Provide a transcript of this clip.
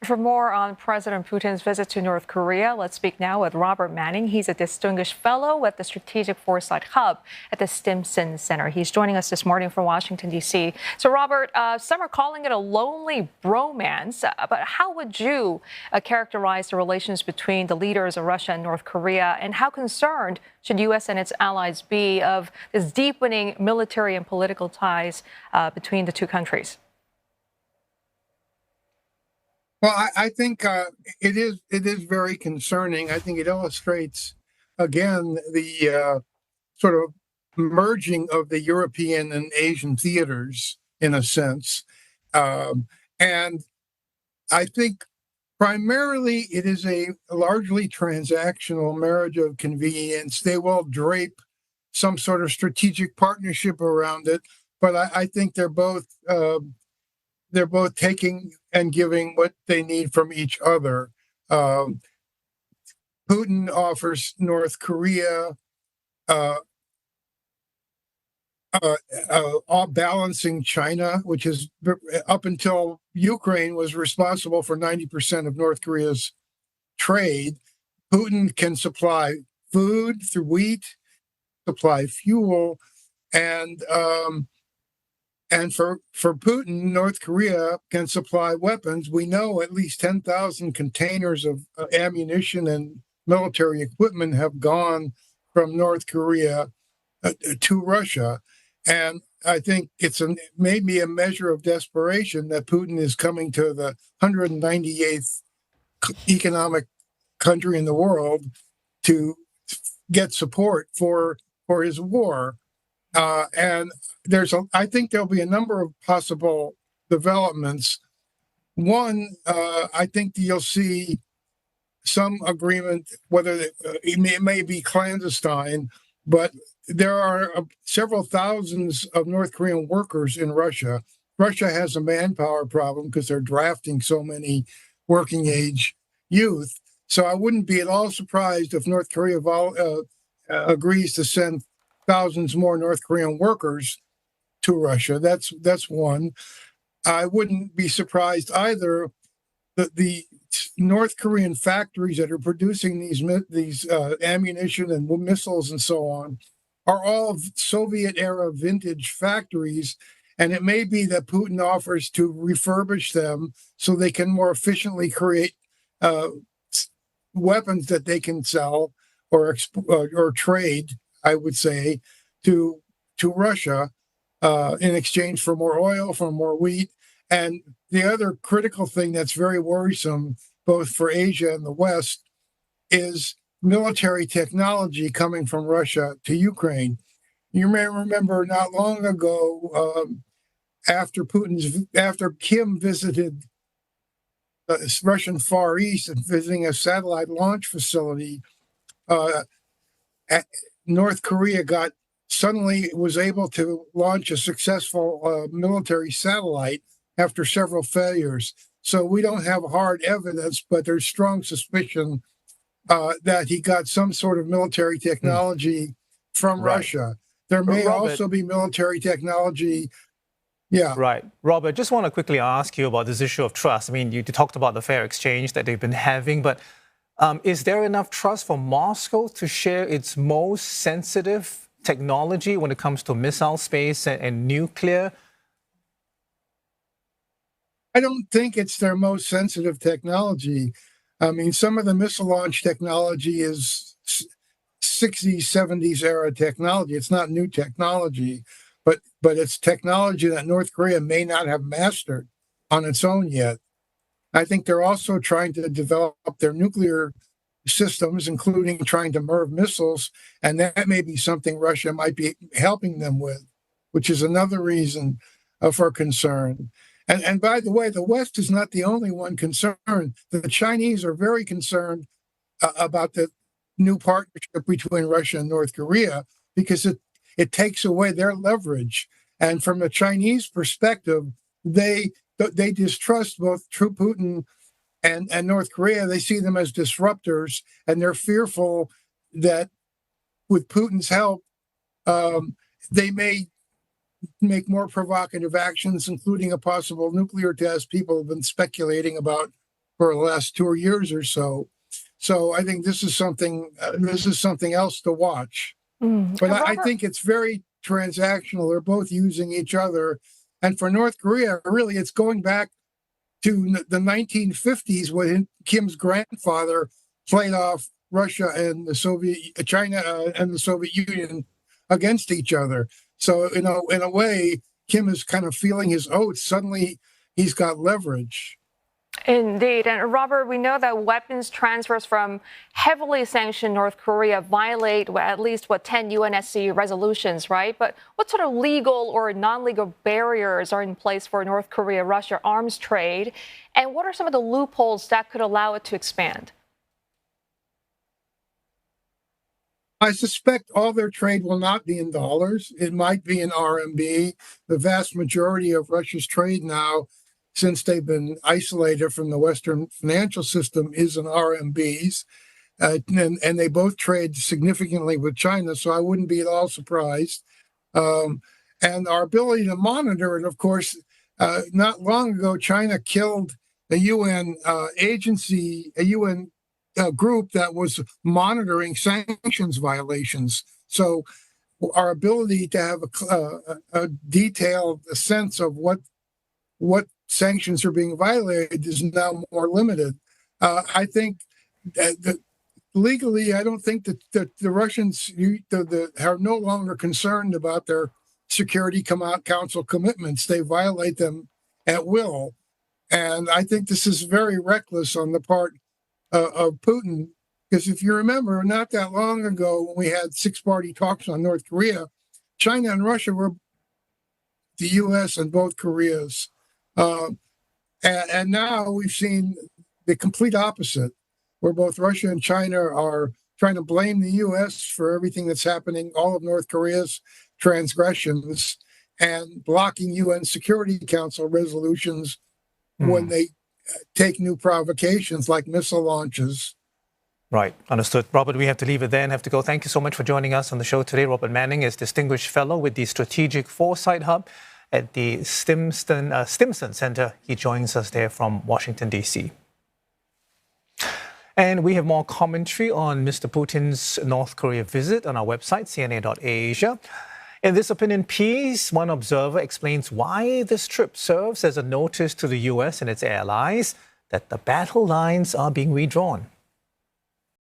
For more on President Putin's visit to North Korea, let's speak now with Robert Manning. He's a distinguished fellow at the Strategic Foresight Hub at the Stimson Center. He's joining us this morning from Washington, D.C. So, Robert, some are calling it a lonely bromance, but how would you characterize the relations between the leaders of Russia and North Korea, and how concerned should U.S. and its allies be of this deepening military and political ties between the two countries? Well, I think it is very concerning. I think it illustrates again the sort of merging of the European and Asian theaters in a sense, and I think primarily it is a largely transactional marriage of convenience. They will drape some sort of strategic partnership around it, but I think they're both taking and giving what they need from each other. Putin offers North Korea balancing China, which is up until Ukraine was responsible for 90% of North Korea's trade. Putin can supply food through wheat, supply fuel, and for Putin, North Korea can supply weapons. We know at least 10,000 containers of ammunition and military equipment have gone from North Korea to Russia. And I think it's maybe a measure of desperation that Putin is coming to the 198th economic country in the world to get support for his war. And I think there'll be a number of possible developments. One, I think you'll see some agreement, whether it may be clandestine, but there are several thousands of North Korean workers in Russia. Russia has a manpower problem because they're drafting so many working age youth. So I wouldn't be at all surprised if North Korea agrees to send thousands more North Korean workers to Russia. That's one. I wouldn't be surprised either that the North Korean factories that are producing these ammunition and missiles and so on are all Soviet-era vintage factories, and it may be that Putin offers to refurbish them so they can more efficiently create weapons that they can sell or trade, I would say, to Russia in exchange for more oil, for more wheat. And the other critical thing that's very worrisome, both for Asia and the West, is military technology coming from Russia to Ukraine. You may remember not long ago, after Kim visited the Russian Far East and visiting a satellite launch facility, North Korea suddenly was able to launch a successful military satellite after several failures. So we don't have hard evidence, but there's strong suspicion that he got some sort of military technology from Russia. There may also be military technology. Yeah. Right. Robert, just want to quickly ask you about this issue of trust. I mean, you talked about the fair exchange that they've been having, but is there enough trust for Moscow to share its most sensitive technology when it comes to missile space and nuclear? I don't think it's their most sensitive technology. I mean, some of the missile launch technology is 60s, 70s era technology. It's not new technology, but it's technology that North Korea may not have mastered on its own yet. I think they're also trying to develop their nuclear systems, including trying to MIRV missiles, and that may be something Russia might be helping them with, which is another reason for concern. And by the way, the West is not the only one concerned. The Chinese are very concerned about the new partnership between Russia and North Korea because it takes away their leverage. And from a Chinese perspective, they distrust both Putin and North Korea. They see them as disruptors, and they're fearful that with Putin's help, they may make more provocative actions, including a possible nuclear test. People have been speculating about for the last 2 years or so. So I think this is something else to watch. But I think it's very transactional. They're both using each other. And for North Korea, really, it's going back to the 1950s when Kim's grandfather played off Russia and China and the Soviet Union against each other. So, in a way, Kim is kind of feeling his oats. Suddenly, he's got leverage. Indeed. And Robert, we know that weapons transfers from heavily sanctioned North Korea violate at least 10 UNSC resolutions, right? But what sort of legal or non-legal barriers are in place for North Korea-Russia arms trade? And what are some of the loopholes that could allow it to expand? I suspect all their trade will not be in dollars. It might be in RMB. The vast majority of Russia's trade now, since they've been isolated from the Western financial system, is in RMBs. And they both trade significantly with China, so I wouldn't be at all surprised. And our ability to monitor it, of course, not long ago, China killed a UN agency, a UN group that was monitoring sanctions violations. So our ability to have a detailed sense of what sanctions are being violated is now more limited. I think that legally, I don't think that the Russians are no longer concerned about their Security Council commitments. They violate them at will. And I think this is very reckless on the part of Putin, because if you remember, not that long ago when we had six-party talks on North Korea, China and Russia were the U.S. and both Koreas. And now we've seen the complete opposite, where both Russia and China are trying to blame the U.S. for everything that's happening, all of North Korea's transgressions, and blocking UN Security Council resolutions when they take new provocations like missile launches. Right, understood. Robert, we have to leave it there and have to go. Thank you so much for joining us on the show today. Robert Manning is Distinguished Fellow with the Strategic Foresight Hub at the Stimson Center. He joins us there from Washington, D.C. And we have more commentary on Mr. Putin's North Korea visit on our website, cna.asia. In this opinion piece, one observer explains why this trip serves as a notice to the U.S. and its allies that the battle lines are being redrawn.